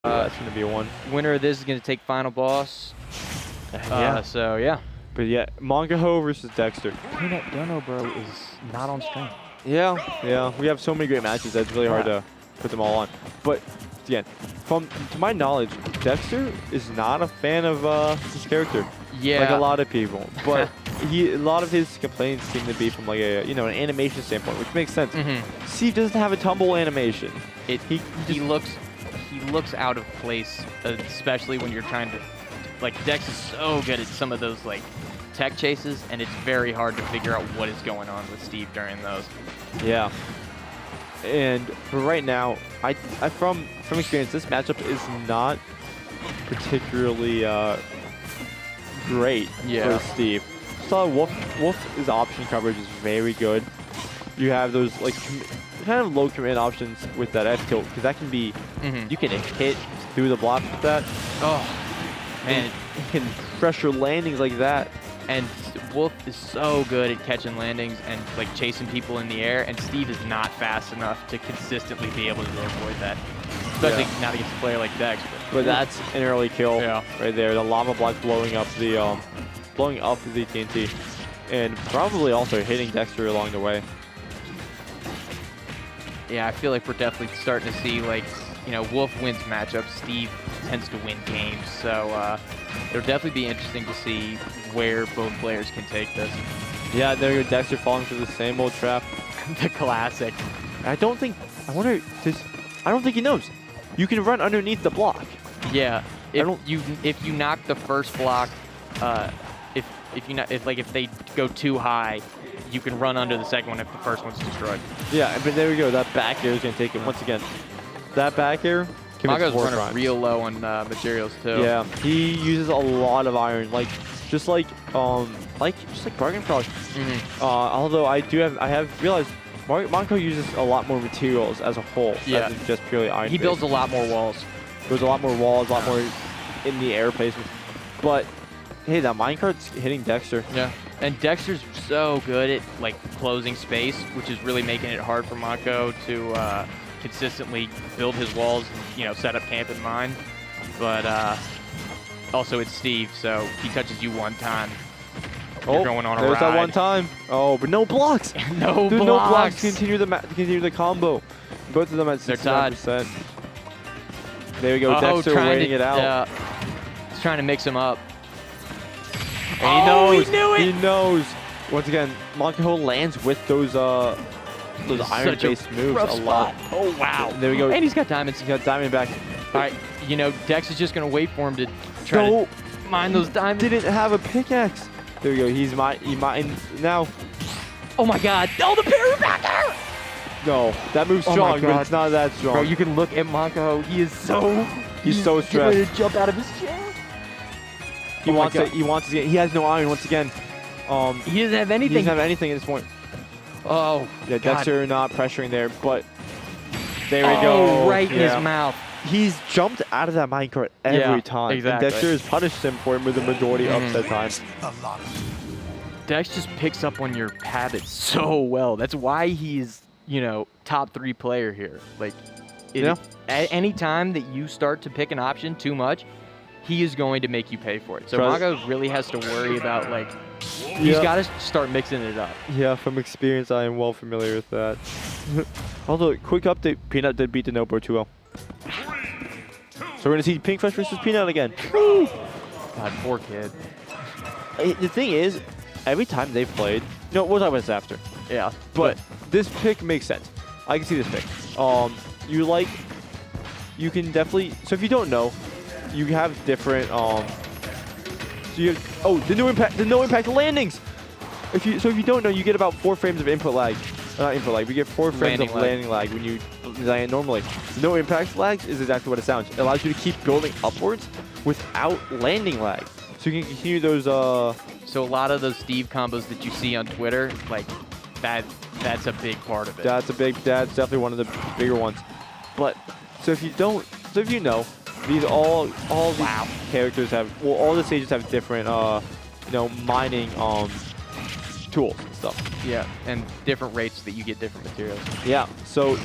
That's going to be a one. Winner of this is going to take final boss. Yeah. So, yeah. But yeah, Monkaho versus Dexter. Peanut Dono, bro, is not on stream. Yeah. We have so many great matches that it's really hard to put them all on. But again, to my knowledge, Dexter is not a fan of his character. Yeah. Like a lot of people. But a lot of his complaints seem to be from like a an animation standpoint, which makes sense. Steve doesn't have a tumble animation. He looks out of place, especially when you're trying to, like, Dex is so good at some of those like tech chases, and it's very hard to figure out what is going on with Steve during those. Yeah. But right now, I from experience, this matchup is not particularly great for Steve. So Wolf's option coverage is very good. You have those like kind of low command options with that F tilt, because that can be you can hit through the block with that. Oh man, you can pressure landings like that. And Wolf is so good at catching landings and like chasing people in the air, and Steve is not fast enough to consistently be able to avoid that, especially not against a player like Dex. But that's an early kill right there. The lava block blowing up the TNT, and probably also hitting Dexter along the way. Yeah, I feel like we're definitely starting to see, like, Wolf wins matchups, Steve tends to win games, so it'll definitely be interesting to see where both players can take this. Yeah, there you go, Dexter falling through the same old trap. The classic. I don't think he knows. You can run underneath the block. Yeah, if you knock the first block, if they go too high, you can run under the second one if the first one's destroyed. Yeah, but there we go. That back air is going to take it once again. That back air Monkaho's running real low on materials too. Yeah, he uses a lot of iron, just like Bargain Frog. Although I have realized Monkaho uses a lot more materials as a whole, rather than just purely iron. He builds a lot more walls. There's a lot more walls, a lot more in the air placement. But hey, that minecart's hitting Dexter. Yeah. And Dexter's so good at like closing space, which is really making it hard for Monkaho to consistently build his walls and set up camp in mine. But also it's Steve, so he touches you one time. You're going on a there's ride. That one time. Oh, but no blocks. No blocks. Continue the combo. Both of them at 69%. There we go. Dexter waiting it out. He's trying to mix him up. And he knows. He knew it. He knows. Once again, Monkaho lands with those iron-based moves a lot. Oh wow. There we go. And he's got diamonds. He's got diamond back. All right. Dex is just gonna wait for him to try to mine those diamonds. Didn't have a pickaxe. There we go. He mined now. Oh my God. Oh, the parry back there. No, that move's strong, but it's not that strong. Bro, you can look at Monkaho. He's so stressed. Ready to jump out of his chair. He wants to get. He has no iron once again. He doesn't have anything. He doesn't have anything at this point. Oh. Yeah, Dexter not pressuring there, but there we go. Right in his mouth. He's jumped out of that minecart every time. Exactly. And Dexter has punished him for it with the majority upset times. Dex just picks up on your habits so well. That's why he's, top 3 player here. Like, any time that you start to pick an option too much, he is going to make you pay for it. So Monkaho really has to worry about, like, he's got to start mixing it up. Yeah, from experience, I am well familiar with that. Although, quick update, Peanut did beat the Nobo 2-0. So we're going to see Pink Fresh versus Peanut again. God, poor kid. The thing is, every time they've played, we'll talk about this after. Yeah. But this pick makes sense. I can see this pick. You can definitely, so if you don't know, you have different, the no impact landings. If you don't know, you get about 4 frames of input lag. Not input lag, we get 4 frames of landing lag when you design it normally. No impact lags is exactly what it sounds. It allows you to keep building upwards without landing lag. So you can continue those, So a lot of those Steve combos that you see on Twitter, like, that's a big part of it. That's definitely one of the bigger ones. But, so if you know, all these characters have, all the stages have different, mining, tools and stuff. Yeah, and different rates that you get different materials. Yeah, so,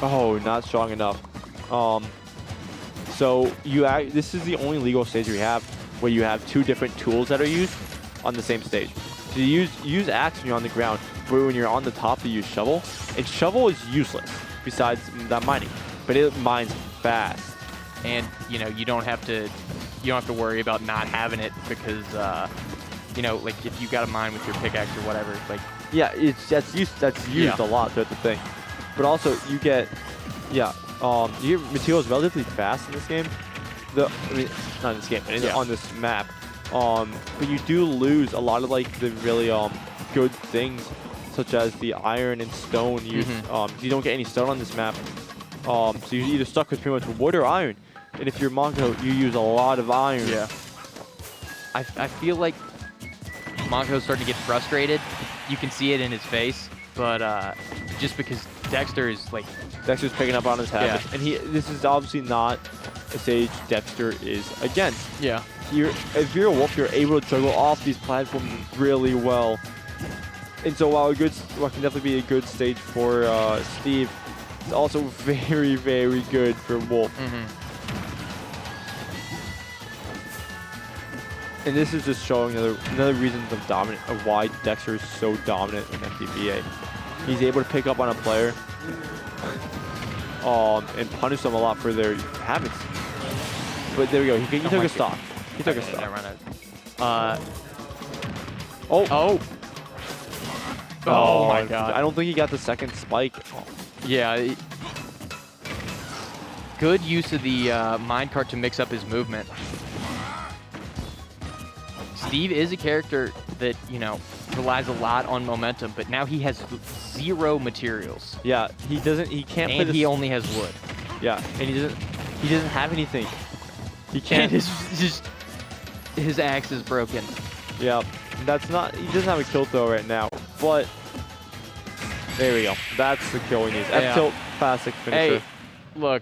not strong enough. So this is the only legal stage we have where you have 2 different tools that are used on the same stage. So you use axe when you're on the ground, but when you're on the top, you use shovel. And shovel is useless besides that mining, but it mines fast. And you know, you don't have to worry about not having it because you know, like if you got to mine with your pickaxe or whatever, like yeah, that's used a lot throughout the thing. But also you get you get materials relatively fast in this game. I mean, not in this game, but on this map. But you do lose a lot of like the really good things, such as the iron and stone. You don't get any stone on this map. So you're either stuck with pretty much wood or iron. And if you're Monkaho, you use a lot of iron. Yeah. I feel like Monkaho's starting to get frustrated. You can see it in his face, but just because Dexter's picking up on his habits, and this is obviously not a stage Dexter is against. Yeah. If you're a wolf, you're able to juggle off these platforms really well. And so while what can definitely be a good stage for Steve, it's also very, very good for Wolf. And this is just showing another reason of why Dexter is so dominant in FTBA. He's able to pick up on a player and punish them a lot for their habits. But there we go. He took a stock. He took a stock. Oh my god. I don't think he got the second spike. Yeah. Good use of the minecart to mix up his movement. Steve is a character that, you know, relies a lot on momentum, but now he has 0 materials. Yeah, he can't play and he only has wood. Yeah, and he doesn't have anything. He can't. And his axe is broken. Yeah, he doesn't have a kill throw right now, but there we go. That's the kill we need. F-tilt classic finisher. Hey, look,